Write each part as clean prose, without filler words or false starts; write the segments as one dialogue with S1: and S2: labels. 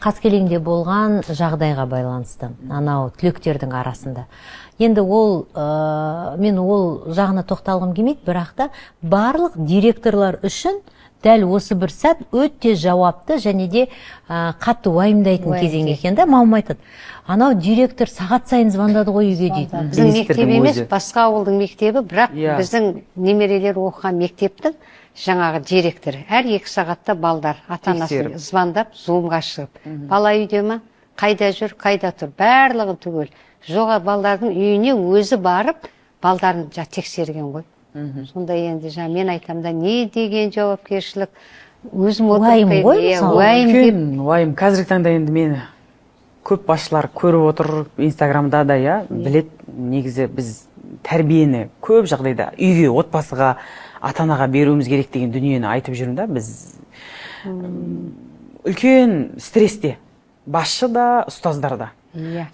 S1: Қаскелеңде болған жағдайға байланысты, анау түлектердің арасында. Енді мен ол жағына тоқталғым келмейді, бірақ та барлық директорлар үшін дәл осы бір сәт өте жауапты және де қатты уайымдайтын кезең екен да. Мамам айтады, анау директор сағат сайын звондады ғой үйге дейді.
S2: Біздің мектеп емес, басқа ауылдың мектебі, бірақ біздің немерелер оқыған мектептің жаңағы директор әр 2 сағатта балдар ата-анасын звондап зумға шығып, бала үйде ма, қайда жүр, қайда тұр, барлығын түгел. Жоға балдардың үйіне өзі барып, балдарын тексерген ғой. Сонда енді мен айтамда, не деген жауапкершілік, өзім
S1: уайым ғой,
S3: уайым. Қазіргі таңда енді мені көп басшылар көріп отыр, Инстаграмда да, білет, негізі біз тәрбиені көп жағдайда үйге, отбасыға, ата-анаға беруіміз керек деген дүниені айтып жүрмін да. Біз үлкен стрессте, басшы да, ұстаздар да.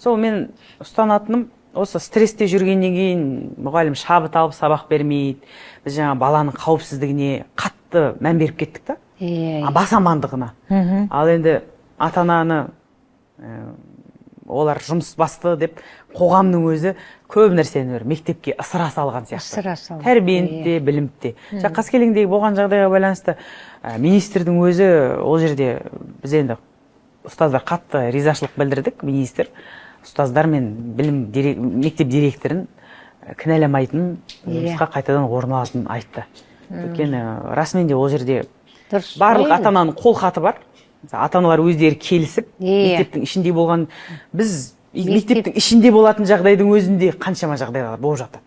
S3: Сол мен ұстанатыным, осы стрессте жүргеннен кейін мұғалім шабыт алып сабақ бермейді. Біз жаңа баланың қауіпсіздігіне қатты мән беріп кеттік та. Бас амандығына. Ал енді ата-ананы олар жұмыс басты деп қоғамның өзі көп нәрсені мектепке ысыра салған сияқты. Тәрбиенде, білімде. Қаскелеңдегі болған жағдайға байланысты министрдің өзі ол жерде біз енді ұстаздар қатты ризашылық білдірдік. Министр ұстаздар мен мектеп директорын кінәламайтын, жұмысқа қайтадан орын алатынын айтты. Өйткені расымен де ол жерде барлық ата-ананың қол хаты бар. Ата-аналар өздері келісіп, мектептің ішінде болған, біз мектептің ішінде болатын жағдайдың өзінде қаншама жағдайлар болып жатады.